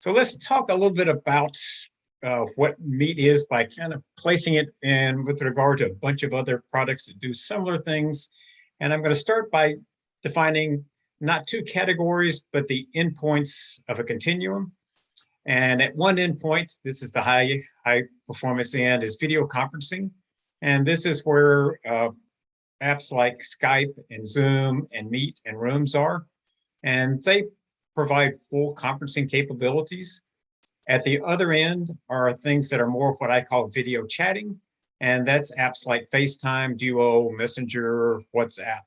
So let's talk a little bit about what Meet is by kind of placing it in with regard to a bunch of other products that do similar things. And I'm going to start by defining not two categories, but the endpoints of a continuum. And at one endpoint, this is the high performance end, is video conferencing. And this is where apps like Skype and Zoom and Meet and Rooms are. And they provide full conferencing capabilities. At the other end are things that are more what I call video chatting, and that's apps like FaceTime, Duo, Messenger, WhatsApp.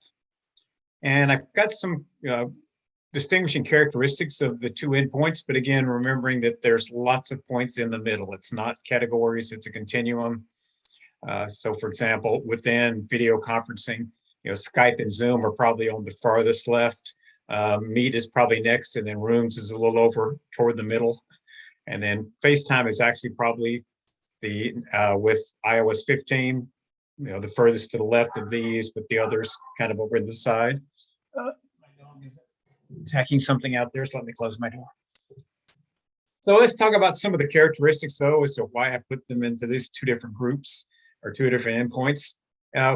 And I've got some distinguishing characteristics of the two endpoints, but again, remembering that there's lots of points in the middle. It's not categories, it's a continuum. So for example, within video conferencing, Skype and Zoom are probably on the farthest left. Meet is probably next, and then Rooms is a little over toward the middle. And then FaceTime is actually probably the, with iOS 15, the furthest to the left of these, but the others kind of over to the side. My dog is attacking something out there, so let me close my door. So let's talk about some of the characteristics, though, as to why I put them into these two different groups or two different endpoints.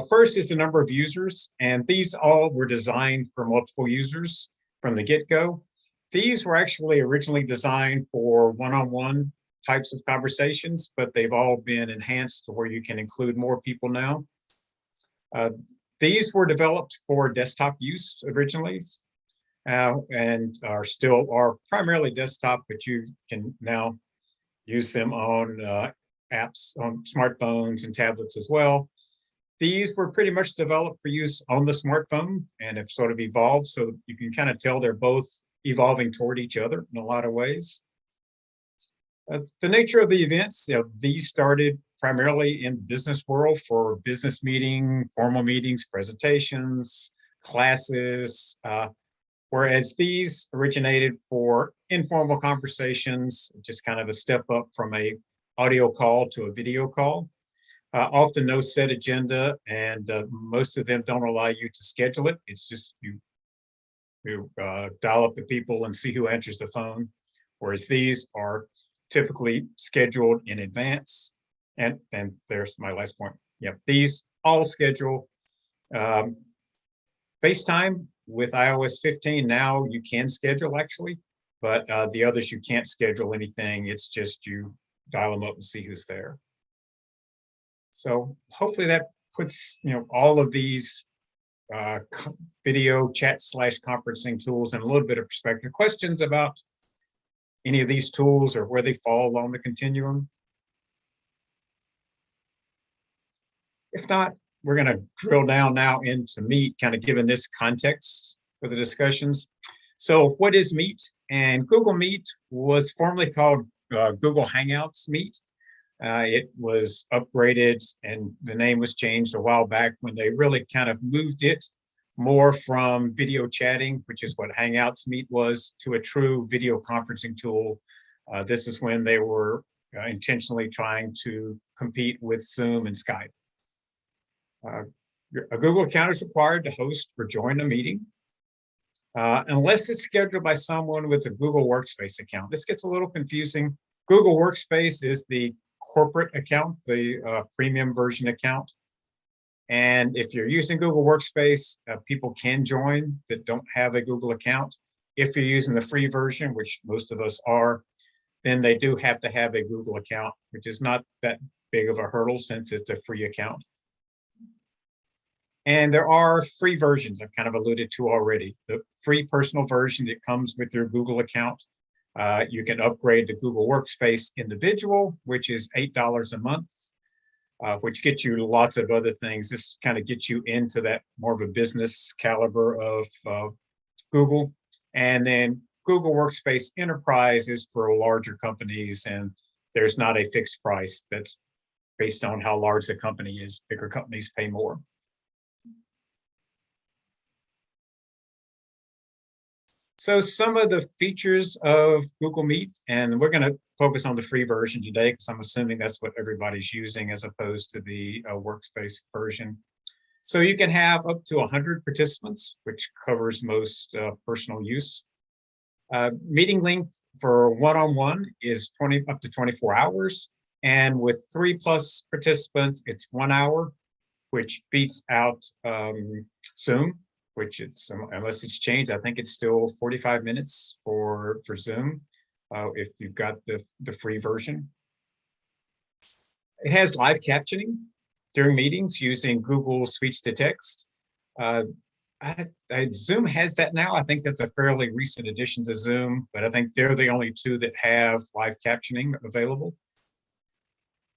First is the number of users, and these all were designed for multiple users from the get-go. These were actually originally designed for one-on-one types of conversations, but they've all been enhanced to where you can include more people now. These were developed for desktop use originally, and are primarily desktop, but you can now use them on apps on smartphones and tablets as well. These were pretty much developed for use on the smartphone and have sort of evolved, so you can kind of tell they're both evolving toward each other in a lot of ways. The nature of the events, these started primarily in the business world for business meeting, formal meetings, presentations, classes, whereas these originated for informal conversations, just kind of a step up from a audio call to a video call. Often no set agenda, and most of them don't allow you to schedule it. It's just you dial up the people and see who answers the phone, whereas these are typically scheduled in advance. And there's my last point. These all schedule. FaceTime with iOS 15 now you can schedule actually, but the others you can't schedule anything. It's just you dial them up and see who's there. So hopefully that puts all of these video chat / conferencing tools in a little bit of perspective. Questions about any of these tools or where they fall along the continuum? If not, we're going to drill down now into Meet, kind of given this context for the discussions. So what is Meet? And Google Meet was formerly called Google Hangouts Meet. It was upgraded and the name was changed a while back when they really kind of moved it more from video chatting, which is what Hangouts Meet was, to a true video conferencing tool. This is when they were intentionally trying to compete with Zoom and Skype. A Google account is required to host or join a meeting, unless it's scheduled by someone with a Google Workspace account. This gets a little confusing. Google Workspace is the corporate account, the premium version account. And if you're using Google Workspace, people can join that don't have a Google account. If you're using the free version, which most of us are, then they do have to have a Google account, which is not that big of a hurdle since it's a free account. And there are free versions I've kind of alluded to already. The free personal version that comes with your Google account. You can upgrade to Google Workspace Individual, which is $8 a month, which gets you lots of other things. This kind of gets you into that more of a business caliber of Google. And then Google Workspace Enterprise is for larger companies, and there's not a fixed price. That's based on how large the company is. Bigger companies pay more. So some of the features of Google Meet, and we're going to focus on the free version today because I'm assuming that's what everybody's using as opposed to the workspace version. So you can have up to 100 participants, which covers most personal use. Meeting length for one-on-one is up to 24 hours. And with 3+ participants, it's 1 hour, which beats out Zoom, which it's, unless it's changed, I think it's still 45 minutes for Zoom, if you've got the free version. It has live captioning during meetings using Google speech to text. Zoom has that now. I think that's a fairly recent addition to Zoom, but I think they're the only two that have live captioning available.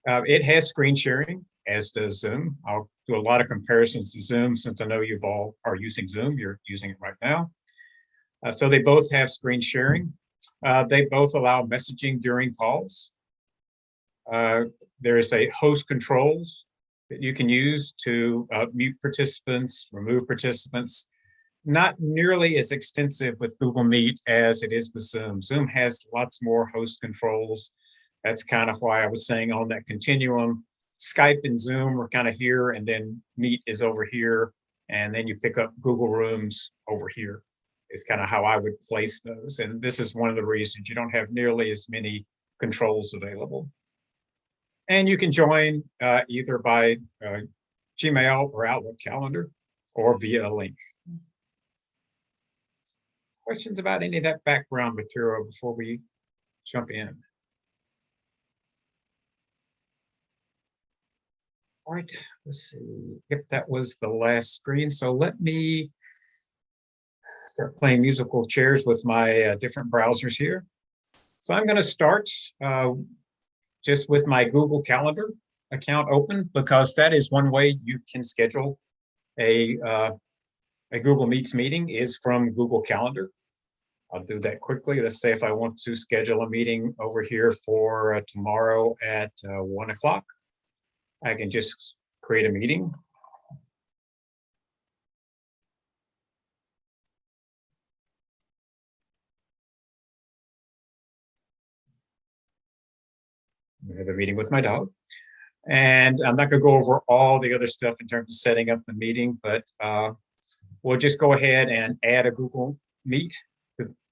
It has screen sharing, as does Zoom. I'll do a lot of comparisons to Zoom since I know you've all are using Zoom. You're using it right now. So they both have screen sharing. They both allow messaging during calls. There is a host controls that you can use to mute participants, remove participants. Not nearly as extensive with Google Meet as it is with Zoom. Zoom has lots more host controls. That's kind of why I was saying on that continuum, Skype and Zoom are kind of here, and then Meet is over here, and then you pick up Google Rooms over here. Is kind of how I would place those. And this is one of the reasons you don't have nearly as many controls available. And you can join either by Gmail or Outlook calendar or via a link. Questions about any of that background material before we jump in? All right, let's see. Yep, that was the last screen. So let me start playing musical chairs with my different browsers here. So I'm going to start just with my Google Calendar account open, because that is one way you can schedule a Google Meets meeting is from Google Calendar. I'll do that quickly. Let's say if I want to schedule a meeting over here for tomorrow at 1 o'clock, I can just create a meeting. I have a meeting with my dog. And I'm not going to go over all the other stuff in terms of setting up the meeting, but we'll just go ahead and add a Google Meet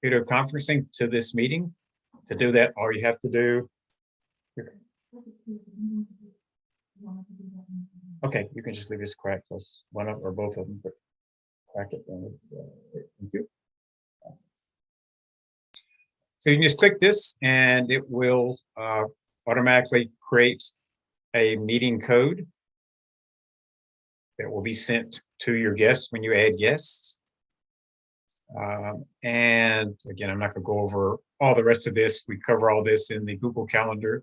video conferencing to this meeting. To do that, all you have to do. Okay, you can just leave this cracked, plus one of or both of them, but crack it. Thank you. So you can just click this, and it will automatically create a meeting code that will be sent to your guests when you add guests. And again, I'm not going to go over all the rest of this. We cover all this in the Google Calendar